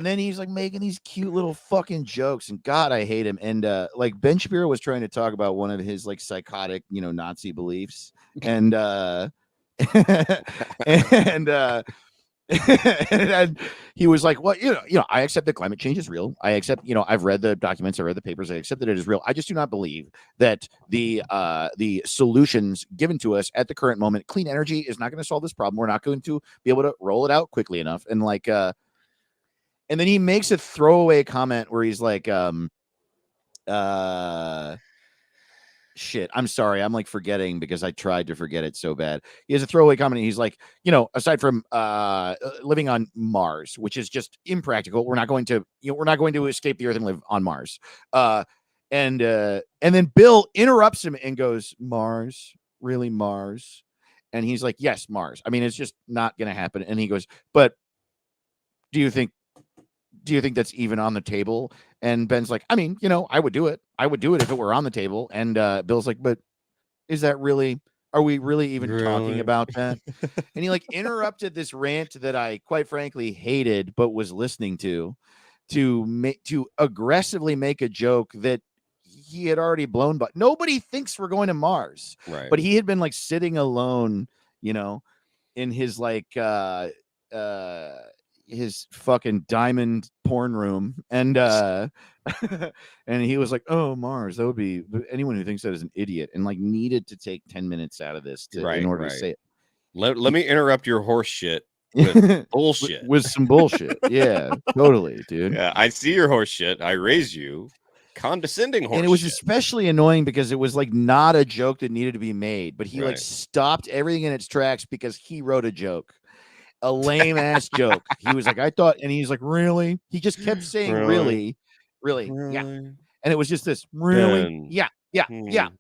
then he's like making these cute little fucking jokes, and God, I hate him. And like Ben Shapiro was trying to talk about one of his like psychotic, you know, Nazi beliefs, and and he was like, well, you know, I accept that climate change is real. I accept, you know, I've read the documents, I read the papers, I accept that it is real. I just do not believe that the solutions given to us at the current moment, clean energy is not going to solve this problem. We're not going to be able to roll it out quickly enough. And like and then he makes a throwaway comment where he's like, shit, I'm sorry. I'm like forgetting because I tried to forget it so bad. He has a throwaway comment. And he's like, you know, aside from living on Mars, which is just impractical, we're not going to escape the Earth and live on Mars. And then Bill interrupts him and goes, Mars, really Mars? And he's like, yes, Mars. I mean, it's just not going to happen. And he goes, but do you think that's even on the table? And Ben's like, I mean, you know, I would do it. I would do it if it were on the table. And Bill's like, but is that really, are we really even talking about that? And he like interrupted this rant that I quite frankly hated, but was listening to aggressively make a joke that he had already blown, but nobody thinks we're going to Mars. Right. But he had been like sitting alone, you know, in his like, his fucking diamond porn room, and and he was like, oh, Mars, that would be, anyone who thinks that is an idiot, and like needed to take 10 minutes out of this in order to say it. Let me interrupt your horse shit with bullshit. with some bullshit. Yeah, totally, dude. Yeah, I see your horse shit. I raise you. Condescending horse. And it was shit. especially annoying because it was like not a joke that needed to be made, but he like stopped everything in its tracks because he wrote a joke. A lame ass joke. He was like, I thought, and he's like, really? He just kept saying, really, yeah. And it was just this, really, yeah,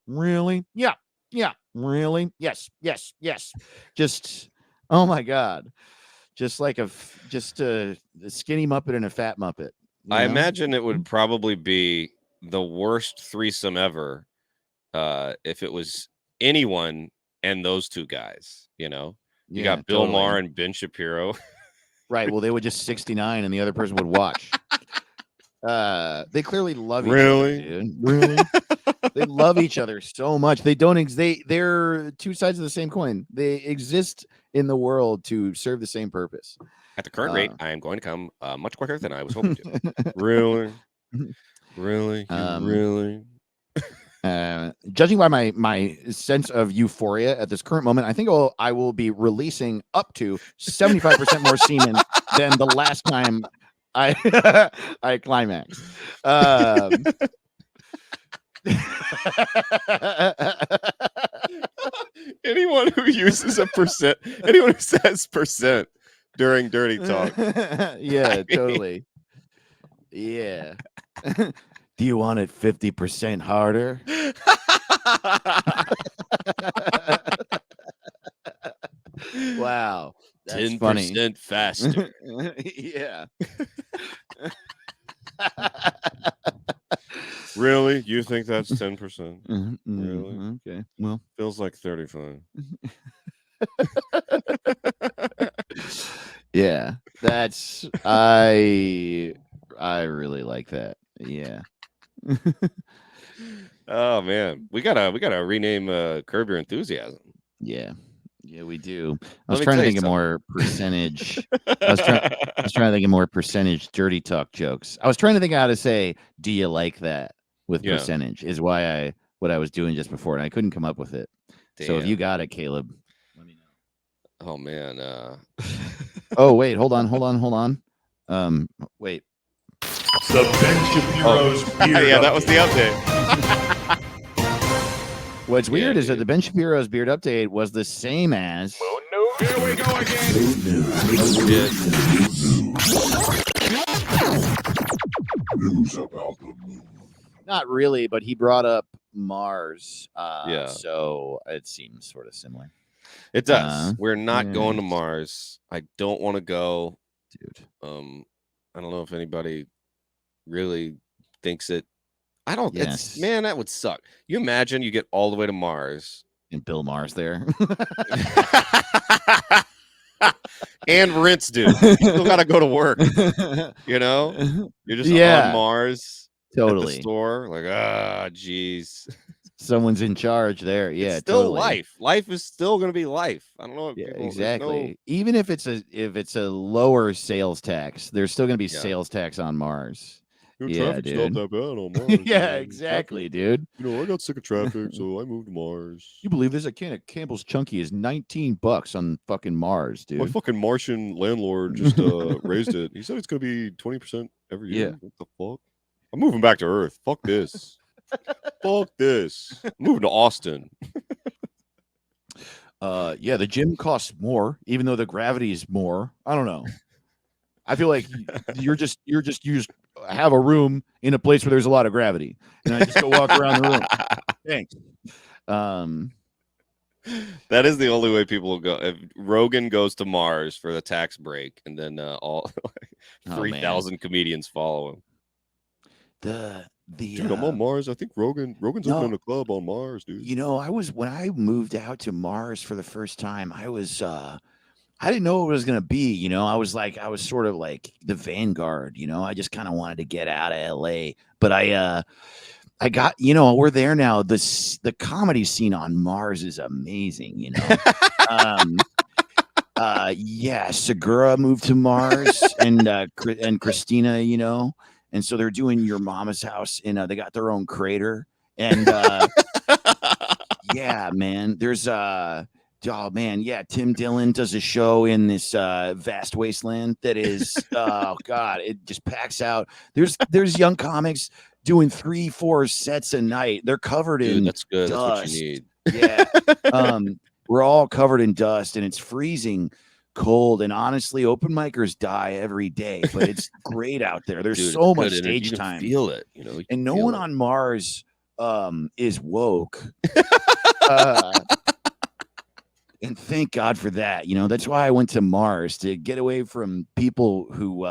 really, yeah, really, yes. Just, oh my God, just like a skinny Muppet and a fat Muppet. I imagine it would probably be the worst threesome ever if it was anyone and those two guys, you know. You got Bill Maher and Ben Shapiro. Right. Well, they would just 69 and the other person would watch. They clearly love each other, dude. Really? They love each other so much. They don't they're two sides of the same coin. They exist in the world to serve the same purpose. At the current rate, I am going to come much quicker than I was hoping to. Really? Really? Judging by my sense of euphoria at this current moment, I think I will be releasing up to 75% more semen than the last time I I climaxed. Anyone who uses anyone who says percent during dirty talk. Yeah, totally. Yeah. Do you want it 50% harder? Wow. That's funny. 10% faster. Yeah. Really? You think that's 10%? Really? Okay. Well, Feels like 35. yeah. That's I really like that. Yeah. Oh man, we gotta rename Curb Your Enthusiasm. Yeah. Yeah, we do. I Let was me trying to tell you think of something. more percentage. I was trying to think of more percentage dirty talk jokes. I was trying to think how to say, "Do you like that?" with Yeah. percentage is why what I was doing just before, and I couldn't come up with it. So if you Damn. got it, Caleb, let me know. Oh man. Oh wait, hold on. Wait. The Ben Shapiro's beard Yeah, that was the update. update. What's Yeah, weird is that dude. the Ben Shapiro's beard update was the same as. Here we go again. News about the moon. Not really, but he brought up Mars. Yeah. So it seems sort of similar. It does. We're not yeah. going to Mars. I don't want to go. Dude. I don't know if anybody really thinks it. I don't. Yes. Man, that would suck. You imagine you get all the way to Mars And Bill Mars there. and rinse, dude. You still got to go to work. You know, you're just on Mars at Totally. the store. Like, geez. Someone's in charge there. Yeah, It's still totally. life. Life is still going to be life. I don't know. If Yeah, people, exactly. Even if it's a lower sales tax, there's still going to be Yeah. sales tax on Mars. Your Yeah, traffic's dude. not that bad on Mars. Yeah, exactly, dude. I got sick of traffic, so I moved to Mars. You believe this? A can of Campbell's Chunky is $19 on fucking Mars, dude. My fucking Martian landlord just raised it. He said it's gonna be 20% every year. Yeah. What the fuck? I'm moving back to Earth. Fuck this. Fuck this. I'm moving to Austin. Yeah, the gym costs more, even though the gravity is more. I don't know. I feel like you just have a room in a place where there's a lot of gravity, and I just go walk around the room. Thanks. That is the only way people will go. If Rogan goes to Mars for the tax break, and then all 3,000 comedians follow him. Dude, I'm on Mars. I think Rogan's opening a club on Mars, dude. You know, when I moved out to Mars for the first time, I didn't know what it was gonna be. You know, I was sort of like the vanguard. You know, I just kind of wanted to get out of LA, but I got, we're there now. The comedy scene on Mars is amazing. You know, yeah, Segura moved to Mars, and Christina, you know. And so they're doing Your Mama's House, and they got their own crater. And yeah, man, there's oh man, yeah, Tim Dillon does a show in this vast wasteland that is oh god, it just packs out. There's young comics doing 3-4 sets a night. They're covered in that's good. dust. That's what you need. Yeah. We're all covered in dust, and it's freezing cold, and honestly, open micers die every day, but it's great out there. There's so much stage time. Feel it, you know. And no one on Mars is woke. And thank God for that. You know, that's why I went to Mars, to get away from people who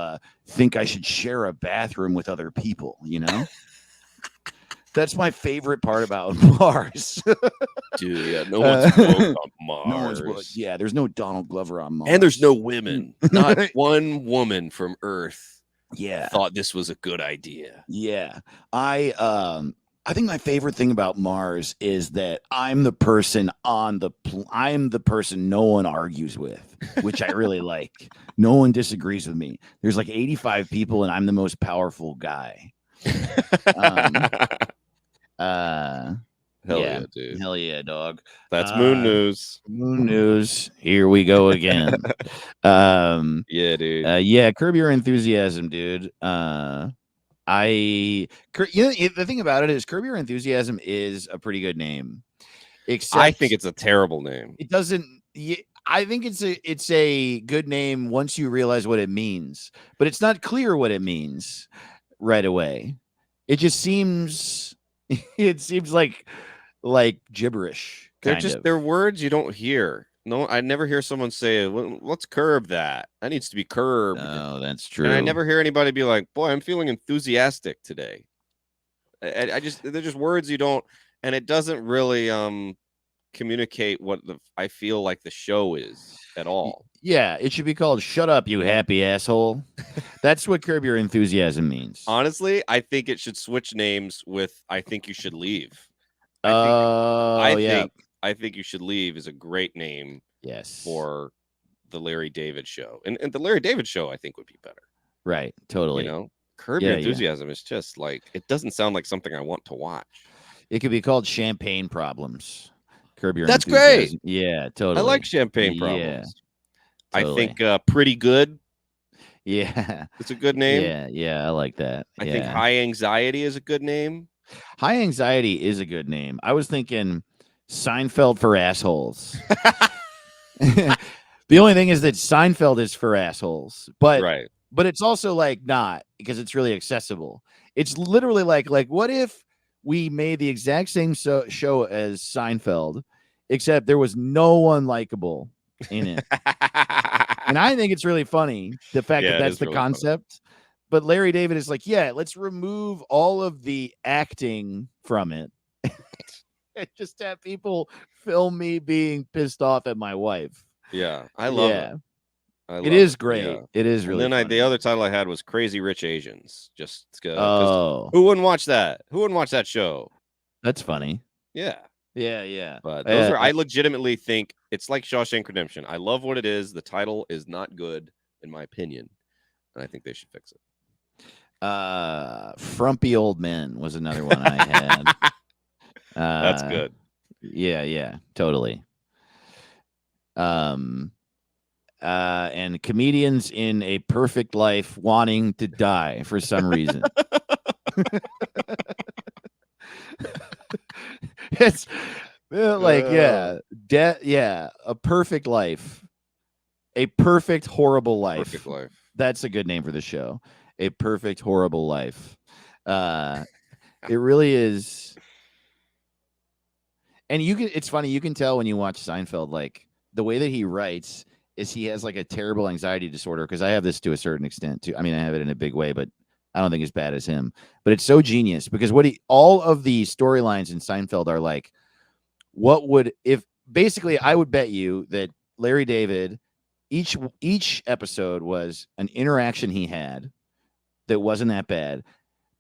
think I should share a bathroom with other people, you know? That's my favorite part about Mars. Dude, yeah, no one's woke on Mars. There's no Donald Glover on Mars. And there's no women. Not one woman from Earth thought this was a good idea. Yeah. I think my favorite thing about Mars is that I'm the person I'm the person no one argues with, which I really like. No one disagrees with me. There's like 85 people, and I'm the most powerful guy. Hell yeah, dude. Hell yeah, dog. That's moon news. Moon news. Here we go again. Yeah, dude. Yeah, curb your enthusiasm, dude. The thing about it is, Curb Your Enthusiasm is a pretty good name. Except I think it's a terrible name. It doesn't. I think it's a good name once you realize what it means, but it's not clear what it means right away. It just seems. It seems like gibberish. They're words you don't hear. No, I never hear someone say, let's curb that. That needs to be curbed. No, that's true. And I never hear anybody be like, boy, I'm feeling enthusiastic today. I just, they're just words you don't, and it doesn't really communicate what I feel like the show is at all. Yeah, it should be called "Shut Up, You Happy Asshole." That's what Curb Your Enthusiasm means. Honestly, I think it should switch names with "I Think You Should Leave." I think You Should Leave is a great name. Yes. For the Larry David Show, and the Larry David Show, I think would be better. Right. Totally. You know, Curb Your Enthusiasm is just like, it doesn't sound like something I want to watch. It could be called Champagne Problems. Curb Your That's Enthusiasm. great. Yeah, totally. I like Champagne Problems. Yeah, totally. I think Pretty Good. Yeah, it's a good name. Yeah, I like that. I think High Anxiety is a good name. High Anxiety is a good name. I was thinking Seinfeld for assholes. The only thing is that Seinfeld is for assholes, but it's also like not, because it's really accessible. It's literally like what if we made the exact same show as Seinfeld, except there was no one likable in it. And I think it's really funny, the fact that that's the really concept. Funny. But Larry David is like, yeah, let's remove all of the acting from it. Just have people film me being pissed off at my wife. Yeah, I love it. It is great. Yeah. It is really. And then the other title I had was Crazy Rich Asians. Just who wouldn't watch that? Who wouldn't watch that show? That's funny. Yeah. Yeah. But those I legitimately think it's like Shawshank Redemption. I love what it is. The title is not good, in my opinion, and I think they should fix it. Frumpy Old Men was another one I had. That's good. Yeah, totally. And comedians in a perfect life wanting to die for some reason. It's like, a perfect life, a perfect horrible life. Perfect life. That's a good name for the show. A perfect horrible life. It really is. And it's funny, you can tell when you watch Seinfeld, like the way that he writes is he has like a terrible anxiety disorder, because I have this to a certain extent too. I mean, I have it in a big way, but I don't think as bad as him. But it's so genius, because all of the storylines in Seinfeld are like, basically I would bet you that Larry David, each episode was an interaction he had that wasn't that bad.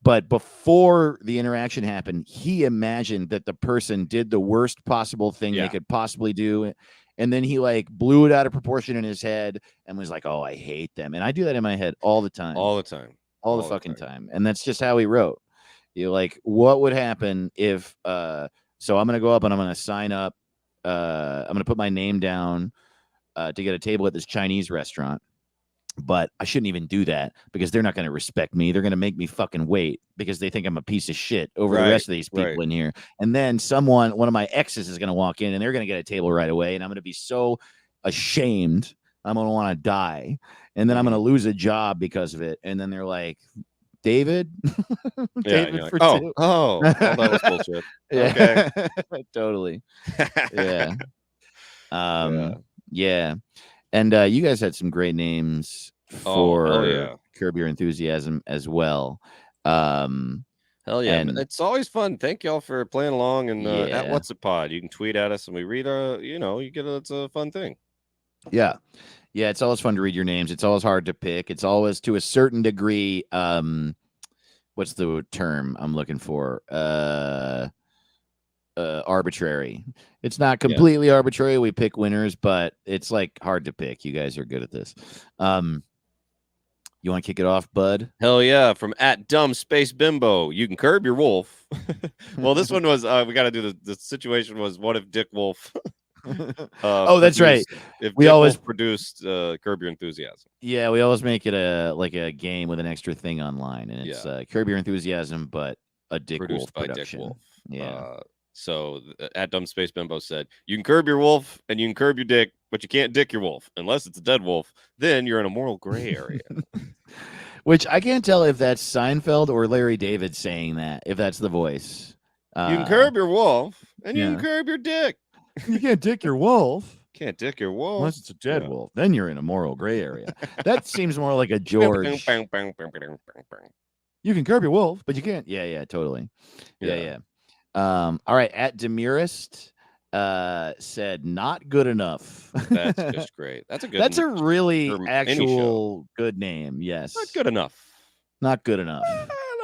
But before the interaction happened, he imagined that the person did the worst possible thing they could possibly do. And then he like blew it out of proportion in his head and was like, oh, I hate them. And I do that in my head all the time. All the time. All the fucking time. And that's just how he wrote. You're like, what would happen if, so I'm going to go up and I'm going to sign up. I'm going to put my name down to get a table at this Chinese restaurant. But I shouldn't even do that, because they're not going to respect me. They're going to make me fucking wait, because they think I'm a piece of shit over the rest of these people in here. And then one of my exes is going to walk in and they're going to get a table right away. And I'm going to be so ashamed. I'm going to want to die. And then I'm going to lose a job because of it. And then they're like, David? David for two. Oh, that was bullshit. Okay. Totally. Yeah. Yeah. And you guys had some great names for Curb Your Enthusiasm as well. Hell yeah. And it's always fun. Thank y'all for playing along. And at What's a Pod, you can tweet at us and we read it's a fun thing. Yeah. Yeah, it's always fun to read your names. It's always hard to pick. It's always, to a certain degree, what's the term I'm looking for? Arbitrary. It's not completely arbitrary. We pick winners, but it's like hard to pick. You guys are good at this. You want to kick it off, bud? Hell yeah. From @dumb_space_bimbo, you can curb your wolf. Well, this one was we got to do the situation was, what if Dick Wolf that's right. If we always produced Curb Your Enthusiasm. Yeah, we always make it a game with an extra thing online, and it's Curb Your Enthusiasm, but a Dick Wolf production. Dick Wolf. Yeah. So @dumb_space_bimbo said, you can curb your wolf and you can curb your dick, but you can't dick your wolf unless it's a dead wolf. Then you're in a moral gray area. Which I can't tell if that's Seinfeld or Larry David saying that, if that's the voice. You can curb your wolf and you can curb your dick. You can't dick your wolf. Can't dick your wolf. Unless it's a dead Yeah. wolf. Then you're in a moral gray area. That seems more like a George. You can curb your wolf, but you can't. Yeah, totally. Yeah. All right. At Demirist said not good enough. That's just great. That's a good. That's a really for any show. actual good name. Yes. Not good enough. Not good enough.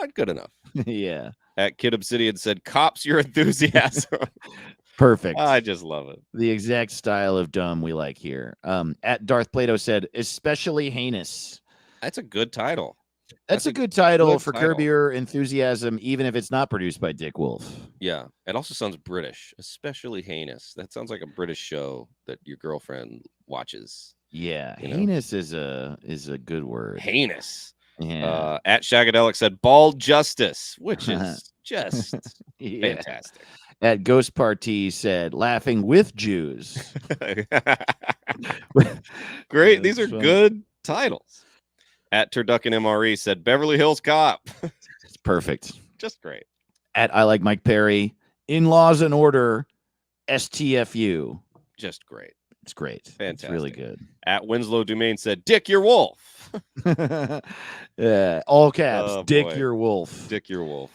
Not good enough. Yeah. At Kid Obsidian said, "Cops your enthusiasm." Perfect. I just love it. The exact style of dumb we like here. At Darth Plato said, especially heinous. That's a good title. That's a good title good for title. Curb Your Enthusiasm, even if it's not produced by Dick Wolf. Yeah, it also sounds British, especially heinous. That sounds like a British show that your girlfriend watches. Yeah, You know? heinous is a good word. Heinous. Yeah. At Shagadelic said bald justice, which is just Yeah. fantastic. At Ghost Party said laughing with Jews. Great. These are That's fun. good titles. At Turducken MRE said Beverly Hills Cop. It's perfect. Just great. At I Like Mike Perry, in Laws and Order, STFU. Just great. It's great. Fantastic. It's really good. At Winslow Dumaine said Dick your wolf. Yeah, all caps. Oh, Dick boy. your wolf. Dick your wolf.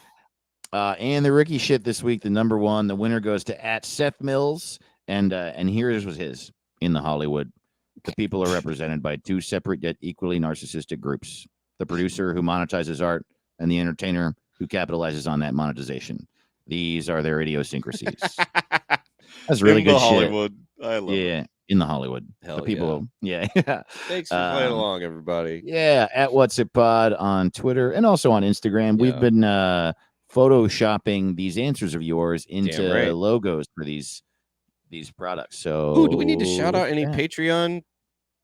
And the Ricky shit this week, the number one, the winner goes to at Seth Mills, and here's was his in the Hollywood. The people are represented by two separate yet equally narcissistic groups: the producer who monetizes art, and the entertainer who capitalizes on that monetization. These are their idiosyncrasies. That's really In the good shit. Hollywood. I love it. Yeah, in the Hollywood. Hell the people. Yeah. Thanks for playing along, everybody. Yeah, at What's It Pod on Twitter and also on Instagram. We've Yeah. been photoshopping these answers of yours into Damn right. logos for these products. So Ooh, do we need to shout out any yeah. Patreon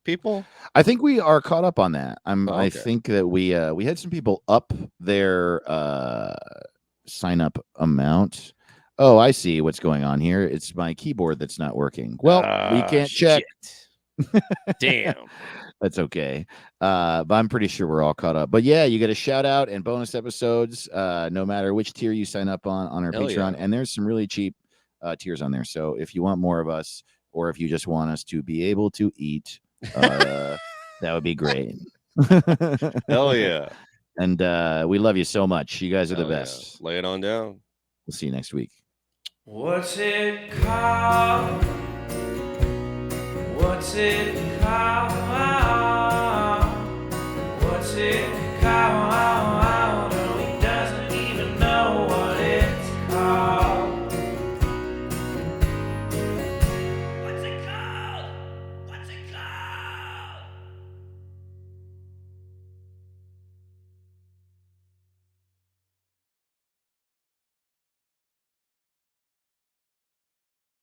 people? I think we are caught up on that. I okay. think that we had some people up their sign up amount. Oh, I see what's going on here. It's my keyboard that's not working. Well, we can't check. Damn. That's okay. But I'm pretty sure we're all caught up. But yeah, you get a shout out and bonus episodes, no matter which tier you sign up on our Hell Patreon. yeah. And there's some really cheap tiers on there. So if you want more of us, or if you just want us to be able to eat, that would be great. Hell yeah. And we love you so much. You guys are the Hell yeah. best. Lay it on down. We'll see you next week. What's it called? What's it called?